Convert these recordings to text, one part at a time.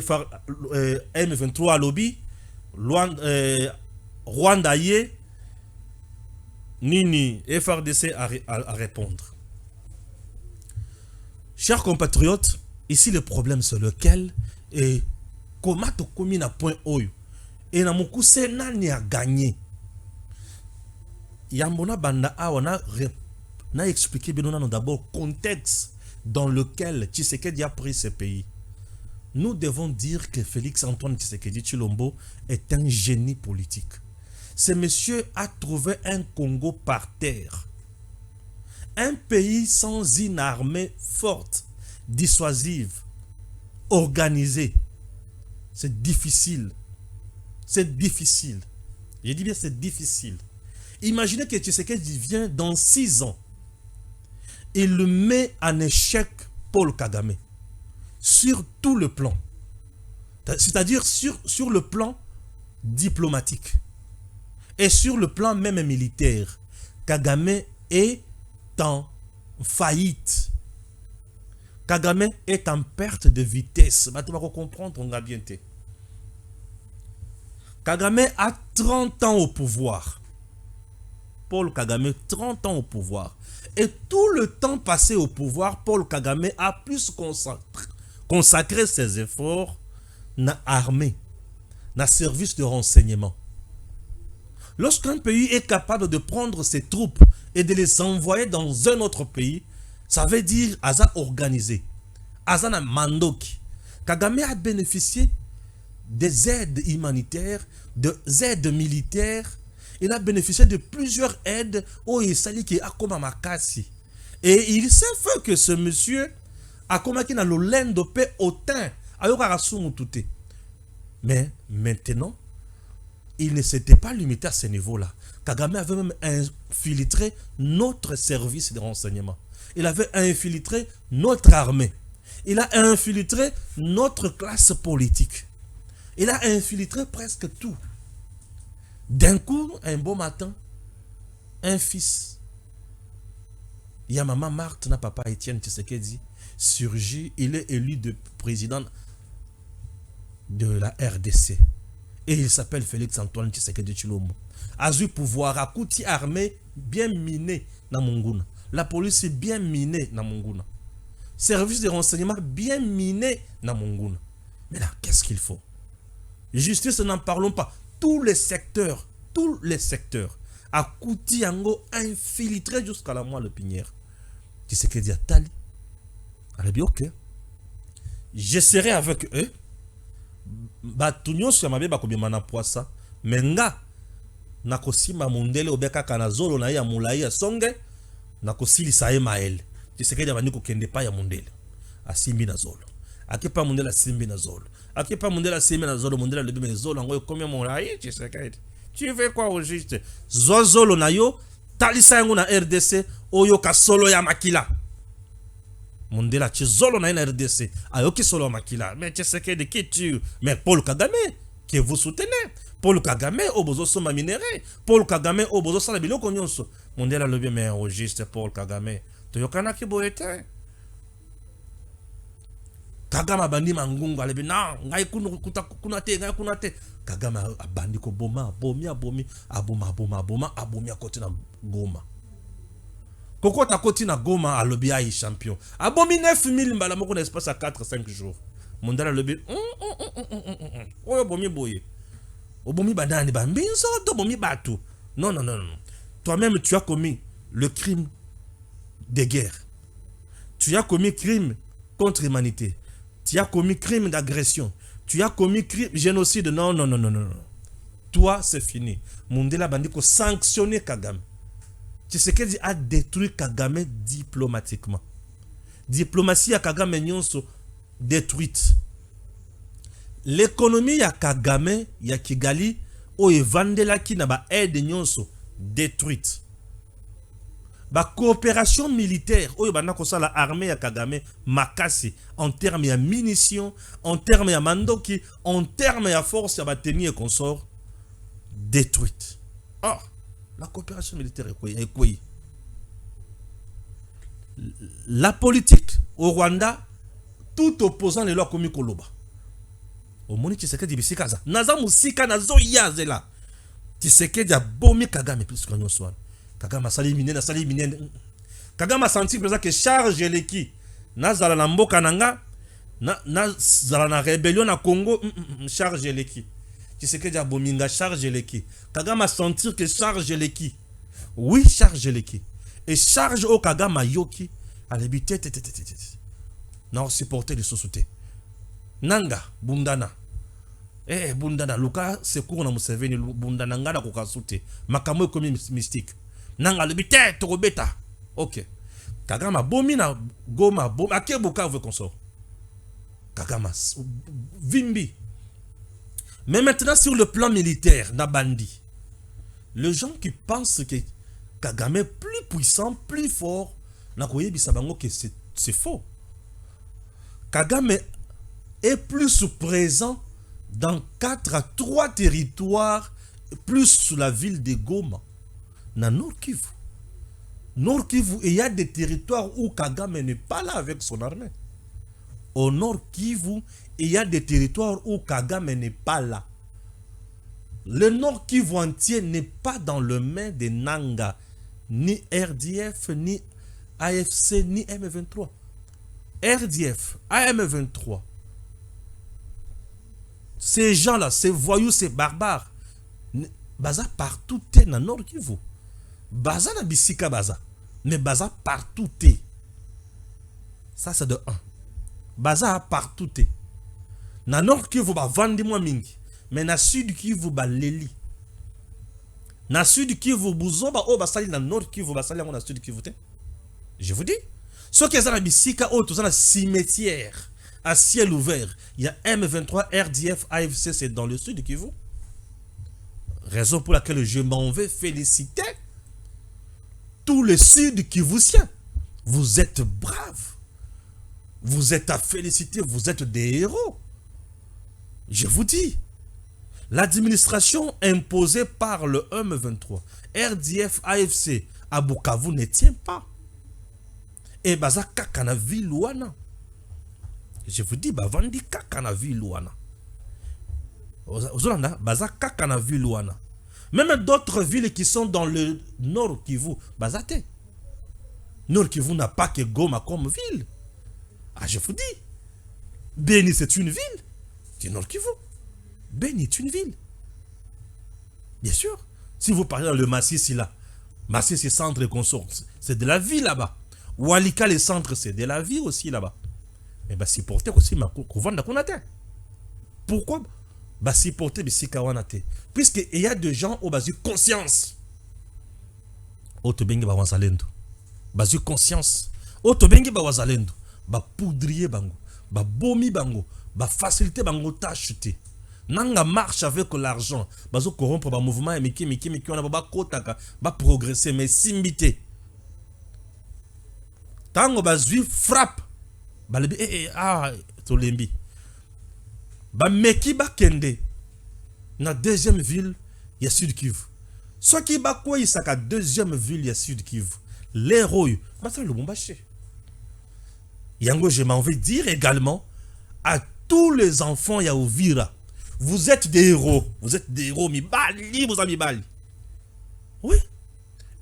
M23 lobby, Rwanda Ye, Nini, FRDC à répondre. Chers compatriotes, ici le problème c'est lequel et comment tu commis à point oyo et na moku c'est nani a gagné. Yambona banda a expliqué bien d'abord contexte dans lequel Tshisekedi a pris ce pays. Nous devons dire que Félix Antoine Tshisekedi Tshilombo est un génie politique. Ce monsieur a trouvé un Congo par terre. Un pays sans une armée forte, dissuasive, organisée. C'est difficile. C'est difficile. Je dis bien c'est difficile. Imaginez que Tshisekedi vient dans 6 ans. Il met en échec Paul Kagame. Sur tout le plan. C'est-à-dire sur le plan diplomatique. Et sur le plan même militaire. Kagame est en faillite. Kagame est en perte de vitesse. Tu vas comprendre, on a bien été. Kagame a 30 ans au pouvoir. Paul Kagame, 30 ans au pouvoir. Et tout le temps passé au pouvoir, Paul Kagame a plus consacré ses efforts dans l'armée, dans le service de renseignement. Lorsqu'un pays est capable de prendre ses troupes et de les envoyer dans un autre pays, ça veut dire Aza organisé, Aza na mandoki. Kagame a bénéficié des aides humanitaires, des aides militaires. Il a bénéficié de plusieurs aides au Isali qui a comme Makasi. Et il s'est fait que ce monsieur a comme qui n'a l'olendo paix au teint. Mais maintenant, il ne s'était pas limité à ce niveau-là. Kagame avait même infiltré notre service de renseignement. Il avait infiltré notre armée. Il a infiltré notre classe politique. Il a infiltré presque tout. D'un coup, un beau matin, un fils, il y a maman Marthe, n'a papa Étienne Tshisekedi, surgit, il est élu de président de la RDC. Et il s'appelle Félix Antoine Tshisekedi Tshilombo. A eu pouvoir, à Kouti armée bien minée dans Monguna. La police est bien minée dans Monguna. Service de renseignement bien miné dans Monguna. Mais là, qu'est-ce qu'il faut? Justice, n'en parlons pas. Tous les secteurs, à Kouti Yango infiltré jusqu'à la moelle pinière. Tu sais que dit Tali. Elle a dit ok. Je serai avec eux. Batunyo sur ma bébé comme mana poissa. Menga nakosima mondele obeka kanazolo na ya mulai ya songe nakosili sae mael. Tu sais que dit abandi ko kende pa ya mondele. Asimbi na zolo. Akepa mondele asimbi na zolo. Akepa mondele asimbi na zolo mondele le bébé zolo ngoyo combien mulai tu sais que tu fais quoi au juste? Zozolo na yo talisa yango na RDC oyo ka solo ya makila. Mondela Chizolo na RDC. Ayoki solo makila. Mais tu sais que de qui tu. Mais Paul Kagame, que vous soutenez. Paul Kagame, au bozo soma minéré. Paul Kagame, au bozo sala biloko nyonso. Mondela le bien, mais au juste Paul Kagame. Toyokana ki boete. Kagame abandi mangunga lebi. Non, ngai kunate, ngai kunate. Kagame abandi ko boma, abomi, abomi akote na Goma. Koko ta koti na Goma a lobi aïe champion. Abomi 9000 mbala moko na espace à 4-5 jours. Mondala lobi. Oyo bomi boye. Obomi banani ba mbinzo to bomi batu. Non. Toi-même tu as commis le crime de guerre. Tu as commis crime contre l'humanité. Tu as commis crime d'agression. Tu as commis crime génocide. Non. Toi c'est fini. Mondela bandiko sanctionner Kagame. Tshisekedi a détruit Kagame diplomatiquement. Diplomatie à Kagame nyonso détruite. L'économie ya Kagame ya Kigali o evandela ki na ba aide nyonso détruite. Ba coopération militaire o bana ko sala armée ya Kagame makasi en termes ya munitions, en termes ya mandoki, en termes ya force ya bateni et consort détruite. Or la coopération militaire est quoi? La politique au Rwanda, tout opposant les lois commis Koloba. omoni Tshisekedi bisika za naza musika nazo yazela Tshisekedi a bomi Kagame plus que nyoswana Kagame asali minene Kagame senti pour ça que charge leki nazala na mboka nanga na zala na rébellion na Congo charge leki Tshisekedi a bominga charge leki Kagame sentir que charge leki oui charge leki et charge au Kagame yoki à l'habiter na supporter de société nanga bundana bundana luka secours na Museveni bundana ngada ko kasute makambo comme mystique nanga l'habiter to beta ok Kagame bomi na Goma bomi akebuka veut qu'on sort Kagame vimbi mais maintenant sur le plan militaire na bandi les gens qui pensent que Kagame est plus puissant plus fort na koyebisa bango que c'est faux. Kagame est plus présent dans 4 à 3 territoires plus sous la ville de Goma na Nord Kivu. Nord Kivu, il y a des territoires où Kagame n'est pas là avec son armée. Au Nord Kivu, il y a des territoires où Kagame n'est pas là. Le Nord Kivu entier n'est pas dans le main des Nanga, ni RDF, ni AFC, ni M23. RDF, AM23. Ces gens-là, ces voyous, ces barbares, baza partout est dans le Nord Kivu. Baza na bisika baza. Mais baza partout est. Ça c'est de 1. Baza partout est. Na Nord Kivu ba vandi moi mingi. Mais na Sud Kivu ba leli. Na Sud Kivu buzoba o basali na Nord Kivu basali na Sud Kivu te. Je vous dis. Ce qui est dans la bisika o tout ça na cimetière à ciel ouvert. Il y a M23, RDF, AFC, c'est dans le Sud Kivu. Raison pour laquelle je m'en vais féliciter tous les Sud Kivusiens. Vous êtes braves. Vous êtes à féliciter. Vous êtes des héros. Je vous dis. L'administration imposée par le M23, RDF, AFC, à Bukavu ne tient pas. Et baza kakana vilouana. Je vous dis, bavandi kakana vilouana. Ozolanda, baza kakana vilouana. Même d'autres villes qui sont dans le Nord Kivu, bazate. Nord Kivu n'a pas que Goma comme ville. Ah, je vous dis. Beni, c'est une ville du Nord Kivu. Beni est une ville. Bien sûr. Si vous parlez dans le Massissi là, Massissi centre et consort, c'est de la vie là-bas. Walika les centres, c'est de la vie aussi là-bas. Mais bah si porter aussi ma couvanda konate. Pourquoi? Bah si porter mais si kawanate. Puisque il y a des gens au basi conscience. Auto bengi ba wazalendo. Basi conscience. Auto bengi ba wazalendo. Ba poudrier bango. Ba bomi bango. Ba faciliter bango tâche te. Nanga marche avec l'argent. Bazo corrompre ba mouvement et miki on a ba kotaka ba progresser mais simbité. Tango bazui frappe. Balebi tolembi. Ba meki ba kende. Na deuxième ville, il y a Sud Kivu. Ce qui ba quoi il saka deuxième ville, il y a Sud Kivu. L'héros, bah ça le bombaché. Yango, je m'en vais dire également à tous les enfants ya Uvira. Vous êtes des héros. Vous êtes des héros. Mibali, vous avez Mibali. Oui.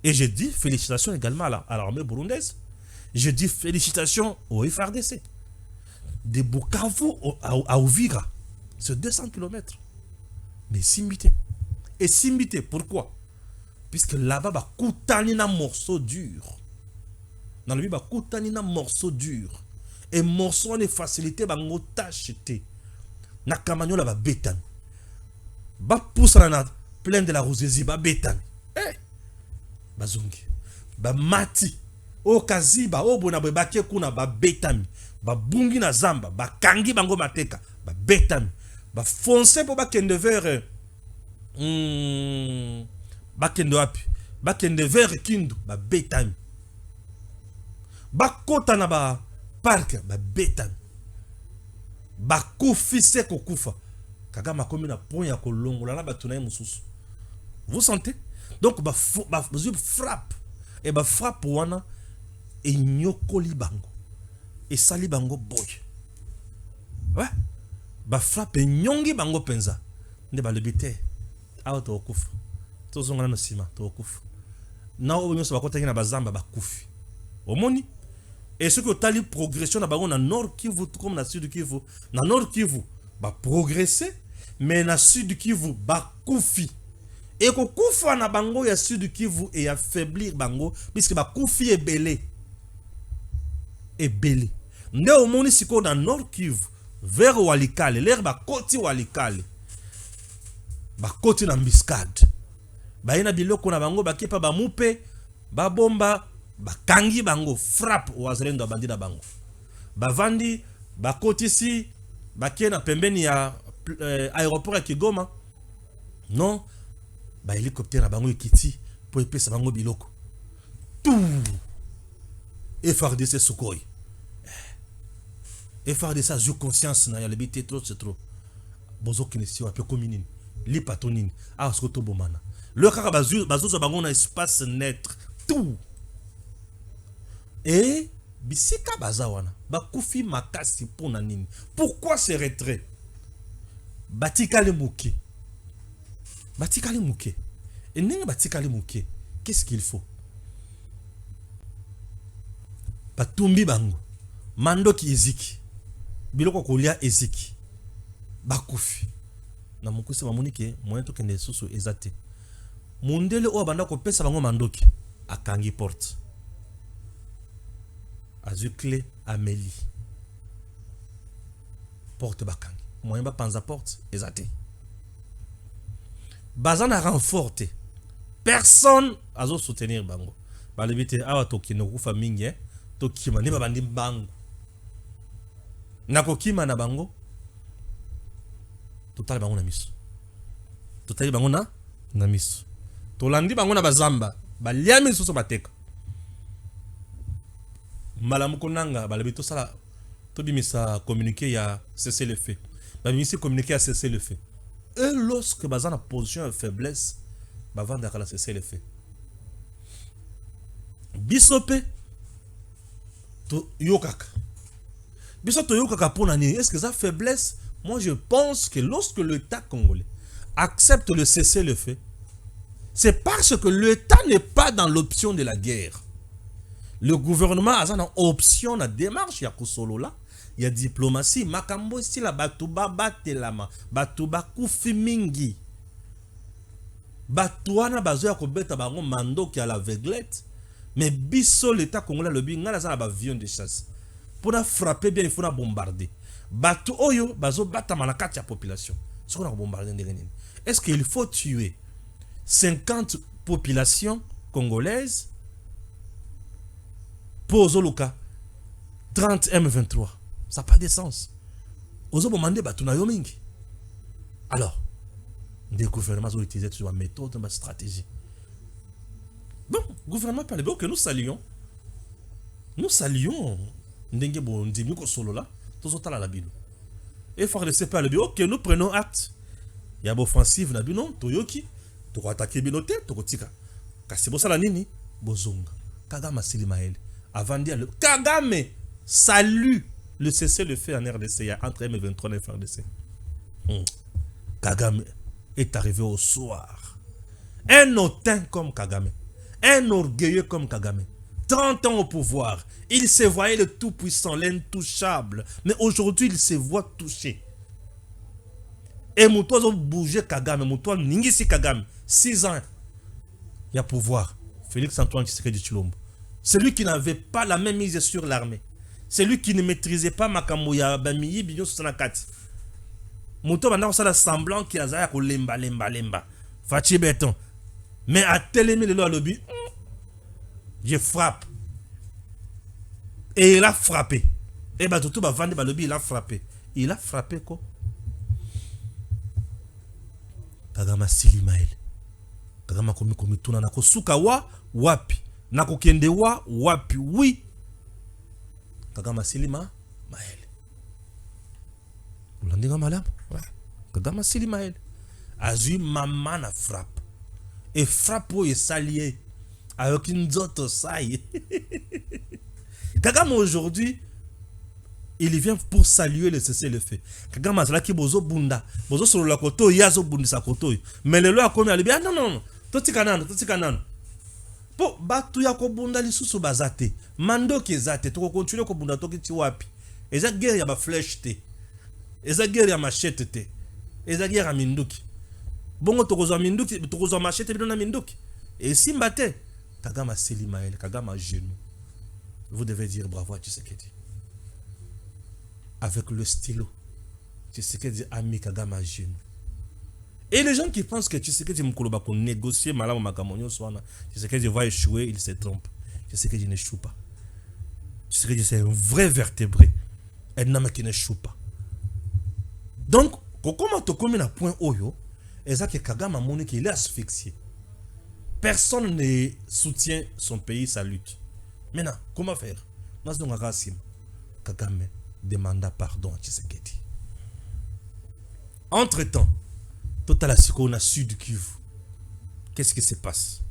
Et je dis félicitations également à l'armée burundaise. Je dis félicitations au FRDC. De Bukavu à Uvira. C'est 200 km. Mais Simbité. Et Simbité, pourquoi? Puisque là-bas, bah, koutani na morceau dur. Dans le bah, koutani na morceau dur. Et morceau de facilité, bah, ngotache te. Na kamanyo la ba bétane. Ba poussa na plein de la rosée, ba bétane. Eh! Bazongi. Ba mati. O kazi ba o bona ba ke kuna ba bétane. Ba bungi na zamba, ba kangi bango mateka, ba bétane. Ba foncer pour ba kende vers ba kende wapi. Ba kende vers kindu, ba bétane. Ba kota na ba parc, ba bétane. Bakufise kokufa Kagame komi na point ya kolongola na batunaye mususu. Vous sentez? Donc ba frappe et ba frappe wana et nyokoli bango et sali bango boy. Ouais. ba frappe nyongi bango penza nde ba lebite awa to okufa to zonga na sima to okufa na o nyonso bakota na bazamba bakufi omoni et ce que tali progression na bango na Nord Kivu comme na Sud Kivu na Nord Kivu ba progresser mais na Sud Kivu ba kufi et ko kufa na bango ya Sud Kivu et affaiblir bango puisque ba kufi ebele nde omoni siko na Nord Kivu vers Walikale l'air ba koti Walikale ba koti na Mbiskade ba ina biloko na bango ba kepa ba mupe ba bomba ba kangi bango frappe wazalendo bandi na bango ba vandi ba koti si ba kena pembeni ya aéroport ya Kigoma non ba hélicoptère na bango ekiti po epesa bango biloko tout FRDC Sukhoi FRDC a conscience na ya lebité trop c'est trop bozo kinesi wa pe commune li patonine a skoto bomana le kaka bazo bango na espace net tout et bisika bazawana bakufi makasi pona nini pourquoi ce retrait batikale muke et ninga batikale muke qu'est-ce qu'il faut batumbi bango mandoki eziki biloko kolia eziki bakufi na mukuse mamonike moyen to kende susu ezate mundele o banda ko pesa bango mandoki akangi porte azu clé Amélie porte bakangi moyen ba panza porte ezate bazana renforte personne azo soutenir bango balebite awa tokino kufa mingi tokima ne babandi bango nakokima na bango total bango na miso totali bango na miso tolandi bango na bazamba baliami soso bateka malamuko nanga balebito sala tobimisa communiquer ya cesser le feu babimisi communiquer à cesser le feu et lorsque bazana position de faiblesse bavanda kala cesser le feu bisope to yokaka biso to yokaka pona ni est-ce que ça faiblesse moi je pense que lorsque l'État congolais accepte le cesser le feu c'est parce que l'État n'est pas dans l'option de la guerre. Le gouvernement a une option na démarche ya kusolo là, il y a diplomatie, makambo si la batuba batelama, batuba kufi mingi. Batuana bazoya ko beta bango mando ki à l'aveuglette, mais biso l'État congolais le binga la za ba avion de chasse. Pour na frapper bien il faut na bombarder. Batu oyo bazo batama na kati ya population. Ce qu'on a bombardé ndenge. Est-ce qu'il faut tuer 50 populations congolaises pour Zoluka 30 M23? Ça n'a pas de sens. Ozo bomandé batuna yo mingi. Alors, des gouvernements ont utilisé sur une méthode, une stratégie. Bon, gouvernement parle que nous saluons. Nous saluons ndenge bo ndimi ko solo là, tozotala la bino. Et FARDC parle bien que nous prenons acte. Il y a offensive na bino toyoki, to attaquer binote, to kotika. Kasi bo sala nini? Bozonga. Kagame Silimaël. Avant de dire le Kagame salue le cessez-le-feu en RDC entre M23 et FARDC. Kagame est arrivé au soir. Un hautain comme Kagame. Un orgueilleux comme Kagame. 30 ans au pouvoir. Il se voyait le tout-puissant, l'intouchable. Mais aujourd'hui, il se voit touché. Et Moutoua a bougé Kagame. Moutoua Ningisi Kagame. 6 ans. Il y a pouvoir. Félix Antoine Tshisekedi Tshilombo. Celui qui n'avait pas la même mise sur l'armée. Celui qui ne maîtrisait pas Makamouya, Bamiyi, Bignon, Sosanakati. Moutoua a un semblant qui a un lemba. Fachi béton. Mais à tel aimé le lobby, je frappe. Et il a frappé. Et bah tout va vendre lobby, il a frappé. Il a frappé quoi? Kagame Silimaël. Kagame komi tuna nako suka wa wapi. Nako kende wa wapi. Oui. Kagame Silimaël. Vous l'entendez madame? Ouais. Kagame Silimaël. Azui maman na frappe. Et frappe est salié. Avec une autre saille. Kagame aujourd'hui, Il vient pour saluer le cessez-le-feu. Kagame azalaki bozo bunda, bozo solo la koto yazo bundisa koto. Mais le loi comme alibi, ah non non, toti kanano. Po batu ya ko bunda lisusu bazate. Mando ki ezate, to continue ko bunda toki ti wapi. Eza guerre ya ba flèche te. Eza guerre ya machette te. Eza guerre ya minduki. Bongo tokozwa minduki, tokozwa machette bino na minduki. Et simba te, Kagame seli mael, Kagame genou. Vous devez dire bravo à Tshisekedi. Avec le stylo, Tshisekedi a mis Kagame à genoux. Et les gens qui pensent que Tshisekedi Mkoloba pour négocier Malama Makamonyo Swana, Tshisekedi va échouer, il se trompe. Tshisekedi n'échoue pas. Tshisekedi c'est un vrai vertébré. Un homme qui n'échoue pas. Donc, comment tu commis un point Oyo, et ça que Kagame a montré qu'il est asphyxié. Personne ne soutient son pays, sa lutte. Maintenant, comment faire? Kagame demanda pardon à Tshisekedi. Entre-temps, Total Asiko na Sud Kivu. Qu'est-ce qui se passe?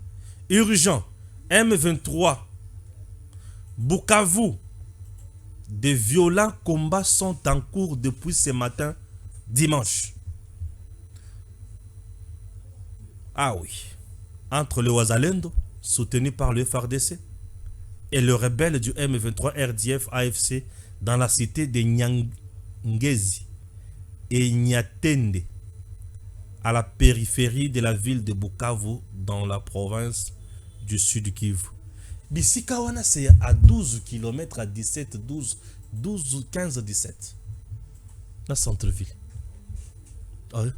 Urgent, M23, Bukavu. De violents combats sont en cours depuis ce matin, dimanche. Ah oui. Entre le Wazalendo, soutenu par le FARDC, et le rebelle du M23 RDF AFC dans la cité de Nyangezi et Nyatende, à la périphérie de la ville de Bukavu, dans la province du Sud Kivu. Bisikawana, c'est à 12 km, à 17, 12, 15, 17. Dans le centre-ville. Ah oui.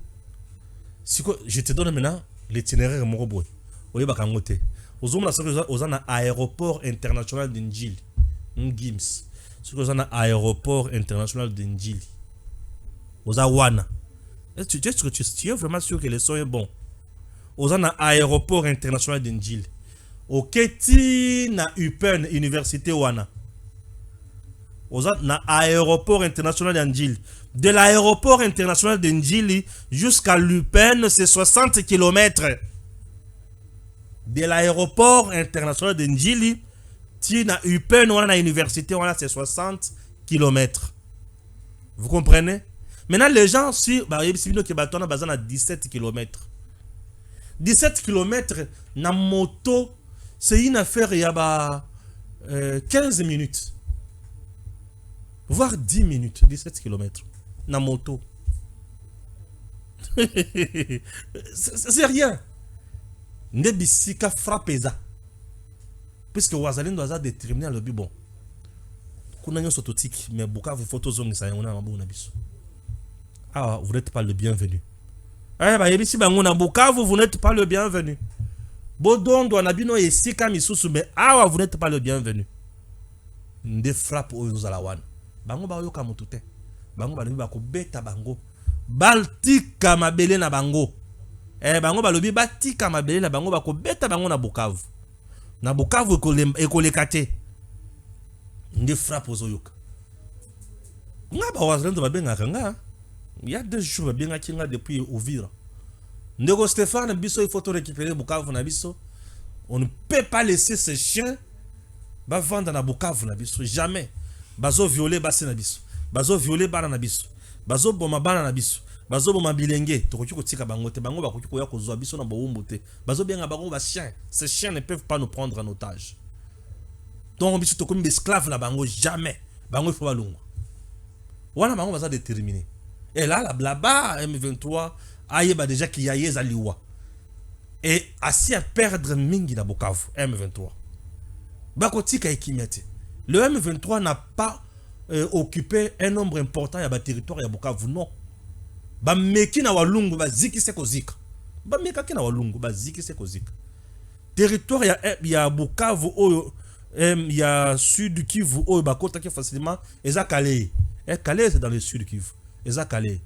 Je te donne maintenant l'itinéraire Moroboy. Oye bakangote. Ozomla ozana aéroport international de Njili. Ngims. Ozana aéroport international de Njili. Ozawana. Tu es vraiment sûr que le son est bon. Ozana aéroport international de Njili. Oketi na UPenn université wana. Ozana aéroport international de Njili. De l'aéroport international de Njili jusqu'à l'UPenn, c'est 60 km. De l'aéroport international de Njili, tina UPenn, on a université, on a c'est 60 km. Vous comprenez? Maintenant, les gens, si, bah, il y a 17 km. 17 km, na moto, c'est une affaire, il y a 15 minutes. Voire 10 minutes, 17 km. Na moto. C'est rien. Nebisika frappe ça. Puisque Wazalendo a déterminé le but bon. Kuna nyo sototique mais Bukavu photo zone ça on a un bon abisso. Ah, vous n'êtes pas le bienvenu. Eh bah yebisi bangona Bukavu, vous n'êtes pas le bienvenu. Bodondo anabino esika misusu mais ah vous n'êtes pas le bienvenu. Nde frappe aux alawan. Bango ba yoka mutute. Bango ba ba ko beta bango. Baltika mabele na bango. Bango balobi batika mabele na bango bako beta bango na Bukavu. Na Bukavu ekolekate. Nde frappe aux oyoka. Nga ba Wazalendo babenga kanga. Il y a 2 jours babenga kinga depuis Uvira. Ndeko Stéphane biso il faut récupérer Bukavu na biso. On ne peut pas laisser ces chiens ba vendre na Bukavu na biso jamais. Bazo violer basi na biso. Bazo violer bana na biso. Bazo boma bana na biso. Bazo boma bilenge tokoki kotika bango te bango bakoki koya kozwa biso na bowumbu te. Bazo benga bango ba chien. Ces chiens ne peuvent pas nous prendre en otage. Donc biso tokomi esclave na bango jamais. Bango il faut balungu. Wana bango baza déterminé. Et là la blaba M23 ayeba déjà ki yaye za liwa. Et assis à perdre mingi na Bukavu M23. Bakotika ekimete. Le M23 n'a pas occupé un nombre important de territoire ya Bukavu, non. Ba meki na walungu ba ziki se kozika. Ba meka ki na walungu ba ziki se kozika. Territoire ya Bukavu oyo ya Sud Kivu oyo ba kota ki facilement eza Calais. Et Calais c'est dans le Sud Kivu. Eza Calais.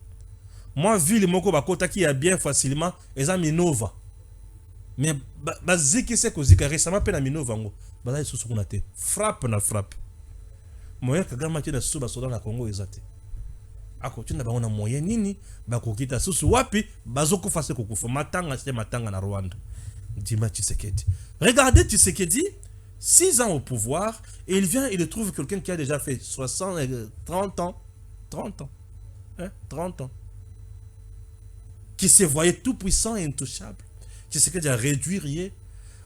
Moi ville moko ba kota ki ya bien facilement eza Minova. Mais ba ziki se kozika récemment pe na Minova ngo. Ba za susu kuna te. Frappe na frappe. Moyen Kagame tina susu ba soda na Congo ezate. Ako tina bango na moyen nini ba kokita susu wapi bazoko fase kokufa matanga c'est matanga na Rwanda. Dima Tshisekedi. Regardez Tshisekedi, 6 ans au pouvoir, et il vient, il trouve quelqu'un qui a déjà fait 60, 30 ans, 30 ans, hein, 30 ans, qui se voyait tout puissant et intouchable, qui se fait à réduire,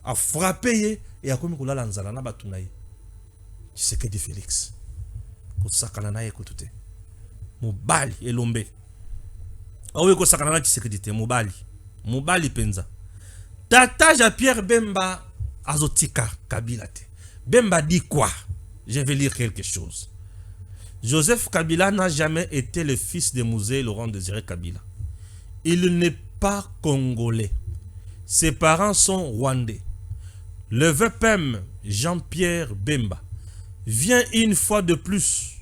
à frapper, et à comme il a l'anzalana batunaï, qui se fait de Félix, pour sakanana et kotute, mobali et lombe, ah oui, ko sakanana qui se fait de mobali penza, tata Jean-Pierre Bemba azotika Kabila te. Bemba dit quoi? Je vais lire quelque chose. Joseph Kabila n'a jamais été le fils de Mouzé Laurent Désiré Kabila. Il n'est pas congolais. Ses parents sont rwandais. Le VPM Jean-Pierre Bemba vient une fois de plus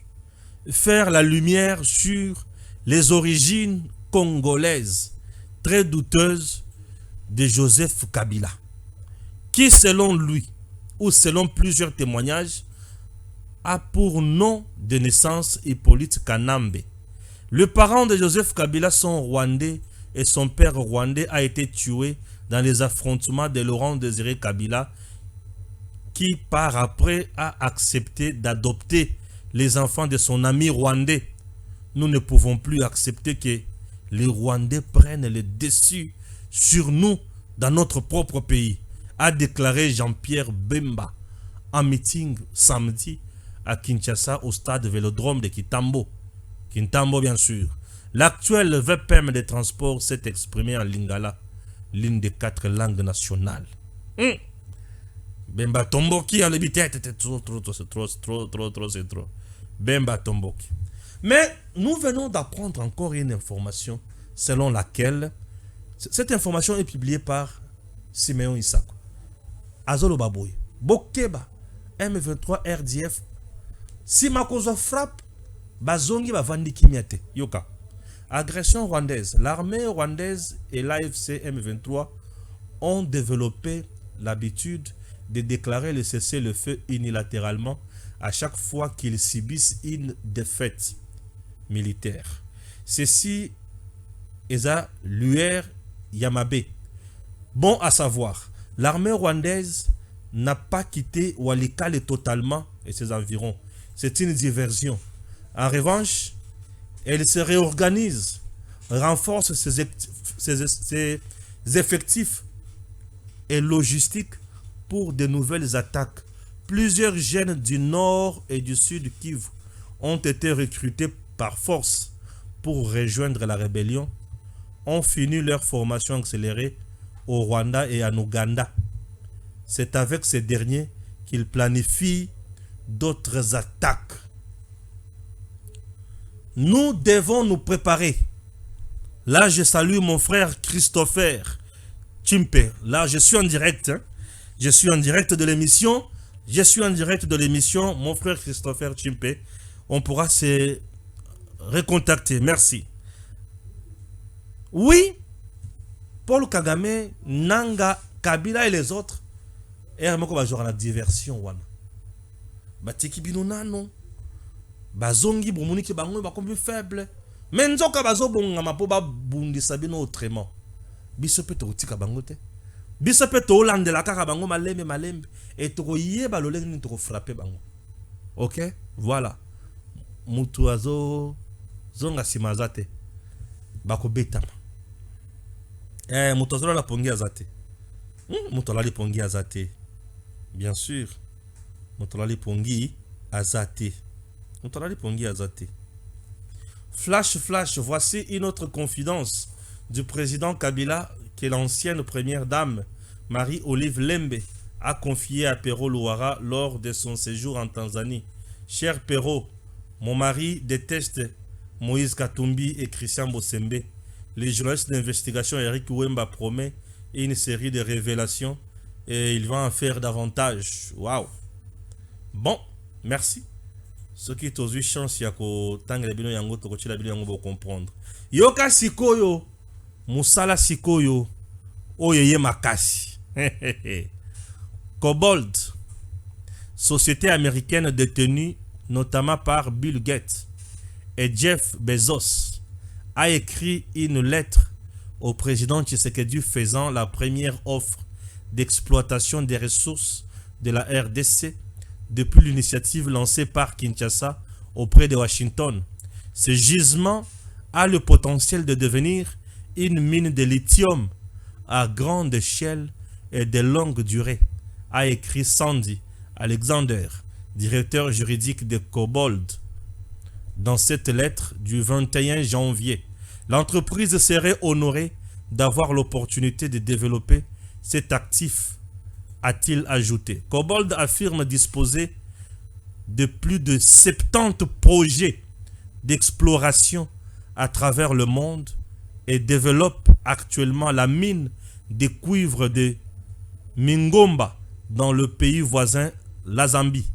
faire la lumière sur les origines congolaises très douteuses de Joseph Kabila, qui selon lui, ou selon plusieurs témoignages, a pour nom de naissance Hippolyte Kanambe. Le parent de Joseph Kabila sont rwandais et son père rwandais a été tué dans les affrontements de Laurent Désiré Kabila, qui par après a accepté d'adopter les enfants de son ami rwandais. Nous ne pouvons plus accepter que les Rwandais prennent le dessus sur nous dans notre propre pays, a déclaré Jean-Pierre Bemba en meeting samedi à Kinshasa au stade Vélodrome de Kitambo. Kintambo bien sûr. L'actuel VPM des transports s'est exprimé en lingala, l'une des 4 langues nationales. Bemba Tomboki en l'habité, c'est trop. Bemba Tomboki. Mais nous venons d'apprendre encore une information selon laquelle cette information est publiée par Simeon Isako. Azolo Baboy, Bokeba, M23 RDF. Si Makozo frappe, Bazongi va vandi Kimiate. Yoka. Agression rwandaise. L'armée rwandaise et l'AFC M23 ont développé l'habitude de déclarer le cessez-le-feu unilatéralement à chaque fois qu'ils subissent une défaite militaire. Ceci est à l'UR Yamabe. Bon à savoir, l'armée rwandaise n'a pas quitté Walikale totalement et ses environs. C'est une diversion. En revanche, elle se réorganise, renforce ses effectifs et logistiques pour de nouvelles attaques. Plusieurs jeunes du nord et du sud Kivu ont été recrutés par force pour rejoindre la rébellion, ont fini leur formation accélérée au Rwanda et en Ouganda. C'est avec ces derniers qu'ils planifient d'autres attaques. Nous devons nous préparer. Là, je salue mon frère Christopher Chimpe. Là, je suis en direct. Je suis en direct de l'émission. Mon frère Christopher Chimpe. On pourra se recontacter. Merci. Oui, Paul Kagame, Nanga, Kabila et les autres. Et à la diversion. Batiki binonano. Bazongi Brumuniki Bango bakombi faible. Menzoka bazo bonga mapoba bundi sabino autrement. Bisope to tika bangote. Bisope to lande la kaka bango malembe. Et to yé baloleng ni to frapper bango. Ok? Voilà. Mutuazo zonga simazate. Bako betama. Mutuazo la pongi azate. Mutuazo la pongi azate. Bien sûr. Mutuazo la pongi azate. Flash, voici une autre confidence du président Kabila que l'ancienne première dame Marie-Olive Lembe a confiée à Pero Luara lors de son séjour en Tanzanie. Cher Pero, mon mari déteste Moïse Katumbi et Christian Bosembe. Les journalistes d'investigation Eric Wemba promet une série de révélations et il va en faire davantage. Waouh! Bon, merci. Ce qui est aux chance yako tangle bino yango to kochila bino yango comprendre. Yoka sikoyo musala sikoyo oyeye makasi. Cobalt, société américaine détenue notamment par Bill Gates et Jeff Bezos, a écrit une lettre au président Tshisekedi faisant la première offre d'exploitation des ressources de la RDC depuis l'initiative lancée par Kinshasa auprès de Washington. Ce gisement a le potentiel de devenir une mine de lithium à grande échelle et de longue durée, a écrit Sandy Alexander, directeur juridique de Cobalt. Dans cette lettre du 21 janvier, l'entreprise serait honorée d'avoir l'opportunité de développer cet actif, a-t-il ajouté. Cobalt affirme disposer de plus de 70 projets d'exploration à travers le monde et développe actuellement la mine de cuivre de Mingomba dans le pays voisin, la Zambie.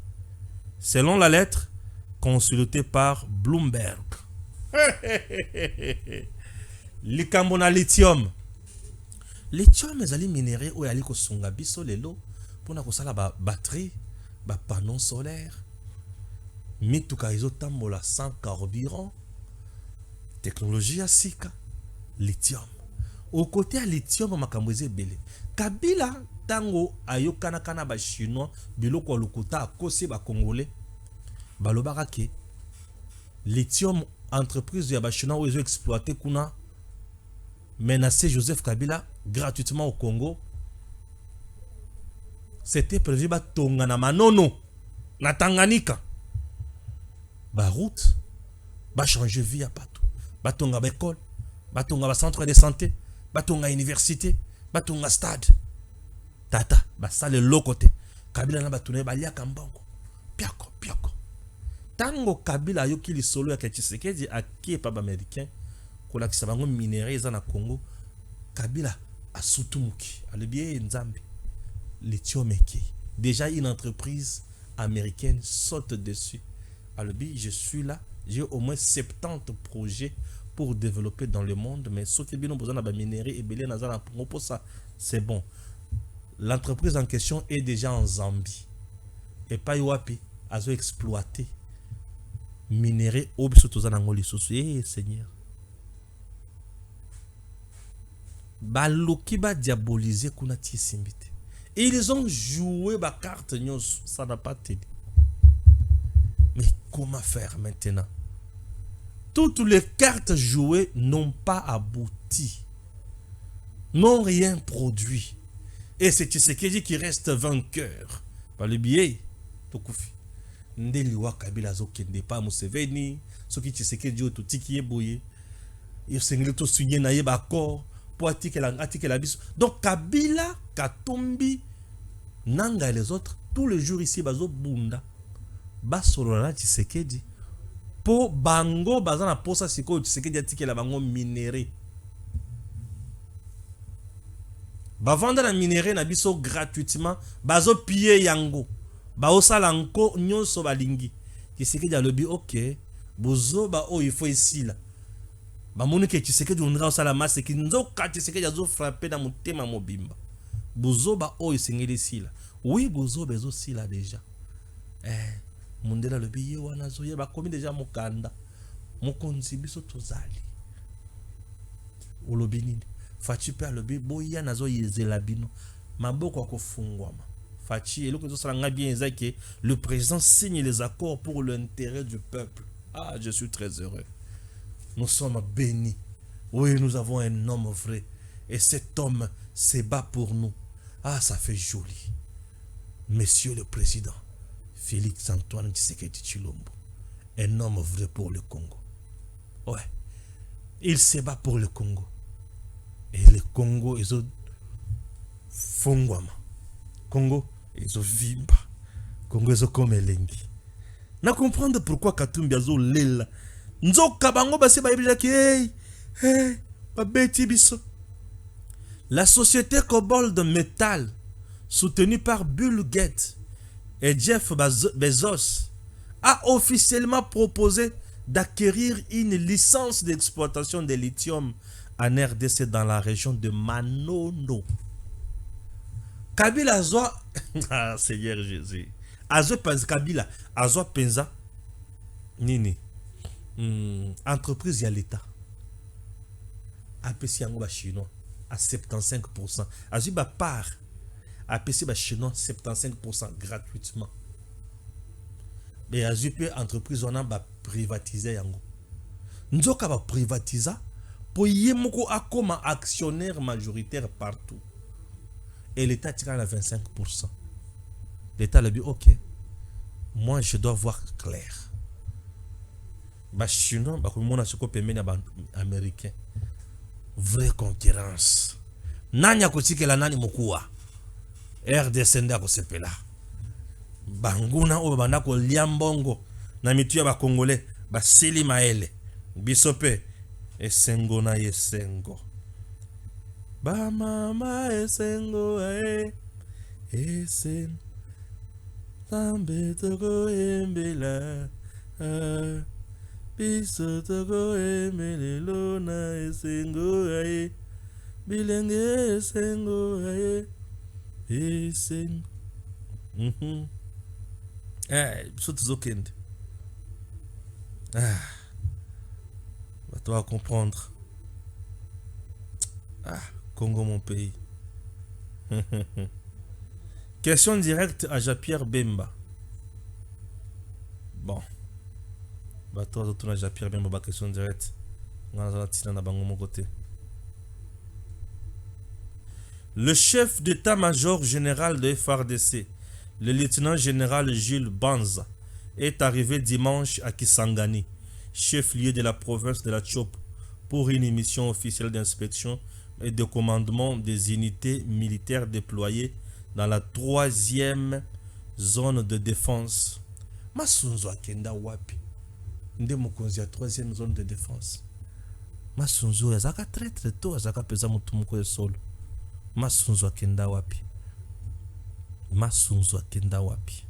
Selon la lettre consultée par Bloomberg. Likambo na lithium. Lithium ezali minéraux oyo ali kosunga biso lelo pona kosala ba batterie, ba panneau solaire. Mituka ezotambola sans carburant. Technologie ya sika. Lithium. Au côté ya lithium makambo ezebele. Kabila tango ayokana kana ba chinois biloko lokuta akosi ba congolais. Balobaka ke lithium entreprise ya ba chinois oyo exploité kuna menacé Joseph Kabila gratuitement au Congo. C'était prévu ba tonga na manono na Tanganyika. Ba route ba changer vie à partout. Ba tonga ba école, ba tonga ba centre de santé, ba tonga université, ba tonga stade. Tata ba sale lokote. Kabila na ba tourner ba lia kambongo. Piako piako. Tango Kabila yoki li solo ya Tshisekedi akie pa ba américain kola ki sabango minéraux za na Congo. Kabila a sutumuki alebie nzambi lithium eki. Déjà une entreprise américaine saute dessus. Alobi, je suis là, j'ai au moins 70 projets pour développer dans le monde, mais ce qui est bien besoin de minéraux et belé nazana pour ça, c'est bon. L'entreprise en question est déjà en Zambie. Et pas yoapi, azo exploité minéraux au bisoto za ngoli soso. Eh Seigneur. Baloki ba diaboliser kuna tisimbite. Et ils ont joué ba carte nyos, ça n'a pas tenu. Mais comment faire maintenant? Toutes les cartes jouées n'ont pas abouti, n'ont rien produit. Et c'est Tshisekedi qui reste vainqueur. Par le biais, Tokufi. Ndeliwa Kabila Zokende pa Museveni, Soki Tshisekedi Ototiki Eboye. Il s'est tout signé naïe d'accord pour attiquer la biso. Donc Kabila, Katombi, Nanga et les autres, tous les jours ici, Bazo Bunda. Basolona Tshisekedi po bango bazana posa siko Tshisekedi atike la bango minéré bavanda na minéré na biso gratuitement bazo piller yango baosala nko nyonso balingi Tshisekedi alobi ok bozo ba o il faut ici là ba moni ke Tshisekedi ondra osala masse ki nzoka Tshisekedi azo frapper na motema mobimba bozo ba o isengeli ici là oui bozo bezo si là déjà Mundela le billet wana zoye ba komi déjà mokanda mokonzi biso tozali olobinini fachi pe alobi boya nazo yezela bino maboko akofungwama fachi eloko ezosala nga bien ezaki le président signe les accords pour l'intérêt du peuple. Ah, je suis très heureux, nous sommes bénis. Oui, nous avons un homme vrai et cet homme se bat pour nous. Ah, ça fait joli. Monsieur le président Félix Antoine Tshisekedi Tshilombo, un homme vrai pour le Congo. Ouais, il se bat pour le Congo. Et le Congo, ils ont fongwama. Congo, ils ont vimba. Congo, ils ont comme elengi. Na comprendre pourquoi Katumbi azo lela. Nzoka bango basi ba yebija ki hey, ba beti biso. La société Cobalt de Métal, soutenue par Bill Gates et Jeff Bezos, a officiellement proposé d'acquérir une licence d'exploitation de lithium en RDC dans la région de Manono. Kabila Azwa, ah Seigneur Jésus, Azwa Penza, Kabila Azwa Penza, Nini, entreprise ya l'État, APC Yango Chinois à 75%, Azwa part, apesi ba chinois 75% gratuitement. Mais azupe entreprise wana ba privatiser yango. Nzoka ba privatiser pour yemoko akoma actionnaire majoritaire partout. Et l'État tire à 25%. L'État lui dit ok, moi je dois voir clair. Bah chinois, bah comme on a ce qu'on peut mener américain. Vraie concurrence. Nanya kotike la nani mokuwa. RDC nda ko sepela. Banguna o banda ko liambongo na mitu ya ba congolais ba seli maele. Bisope esengo na yesengo. Ba mama esengo ae esen. Tambe toko embela. Biso toko emelelo na esengo ae. Bilenge esengo ae. Esengo. Biso tozokende. Tu vas comprendre. Congo mon pays. Question directe à Jean-Pierre Bemba. Bon. Bah toi retourne à Jean-Pierre Bemba, question directe. Le chef d'état-major général de FARDC, le lieutenant général Jules Banza, est arrivé dimanche à Kisangani, chef-lieu de la province de la Tchop, pour une mission officielle d'inspection et de commandement des unités militaires déployées dans la 3e zone de défense. Masunzo akenda wapi? Nde mokonzi ya 3e zone de défense. Masunzo yazaka très tôt, azaka pesa mutu moko ya solo. Masunzo akenda wapi? Masunzo akenda wapi?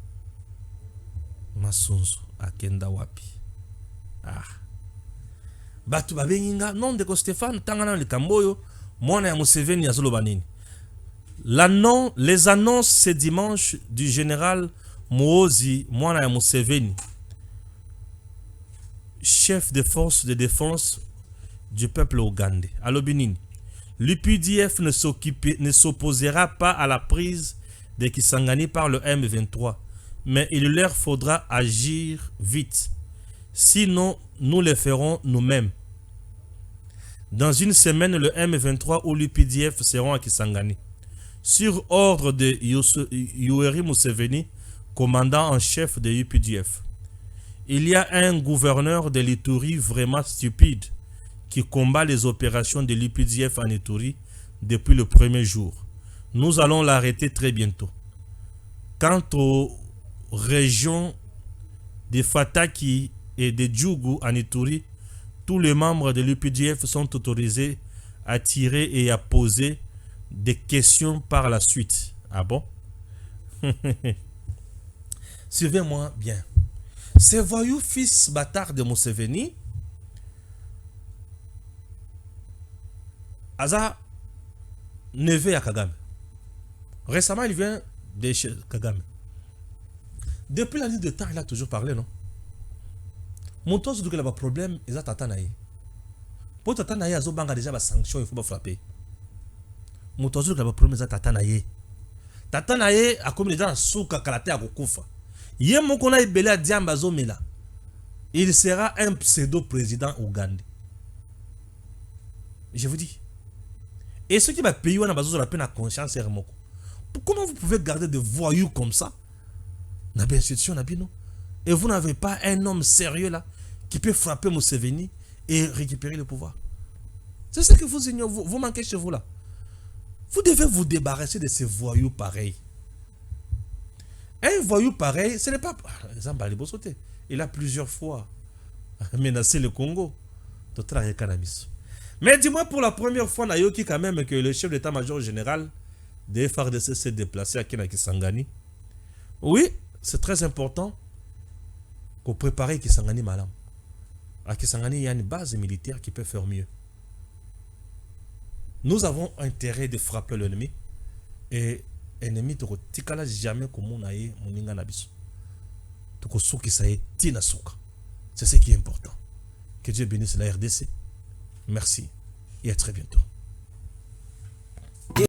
Masunzo akenda wapi? Batu babenginga non de Stéphane tangana likamboyo mwana ya Museveni azoloba nini? Les annonces ce dimanche du général Muhoozi mwana ya Museveni, chef des forces de défense du peuple ougandais. Alobinini, l'UPDF ne s'opposera pas à la prise de Kisangani par le M23, mais il leur faudra agir vite. Sinon, nous le ferons nous-mêmes. Dans une semaine, le M23 ou l'UPDF seront à Kisangani. Sur ordre de Yoweri Museveni, commandant en chef de l'UPDF. Il y a un gouverneur de l'Ituri vraiment stupide qui combat les opérations de l'UPDF en Ituri depuis le premier jour. Nous allons l'arrêter très bientôt. Quant aux régions de Fataki et de Djougou en Ituri, tous les membres de l'UPDF sont autorisés à tirer et à poser des questions par la suite. Ah bon? Suivez-moi bien. Ce voyou fils bâtard de Museveni, Aza neveu à Kagame. Récemment, il vient de chez Kagame. Depuis la nuit de temps, il a toujours parlé, non? Mon tour, c'est qu'il a un problème, il a tatanaï. Pour tatanaï, il a déjà des sanctions, il faut pas frapper. Mon tour, c'est qu'il a un problème, il a tatanaï. Tatanaï a comme déjà un souk à kalaté à Kokufa. Yé mon qu'on a belé à Diambazo Mela. Il sera un pseudo-président ougandais. Je vous dis. Et ceux qui va payer on a besoin de la peine à conscience et remoko. Comment vous pouvez garder des voyous comme ça? N'a bien institution, n'a bien non. Et vous n'avez pas un homme sérieux là qui peut frapper Museveni et récupérer le pouvoir. C'est ce que vous ignorez, vous manquez chez vous là. Vous devez vous débarrasser de ces voyous pareils. Un voyou pareil, ce n'est pas... Il a plusieurs fois menacé le Congo. Mais dis-moi pour la première fois, Nayoki quand même que le chef d'état-major général des FARDC s'est déplacé à Kisangani. Oui, c'est très important qu'on prépare Kisangani malam. À Kisangani, il y a une base militaire qui peut faire mieux. Nous avons intérêt de frapper l'ennemi et l'ennemi ne tikala jamais comme on a eu moninga nabiso. C'est ce qui est important. Que Dieu bénisse la RDC. Merci et à très bientôt.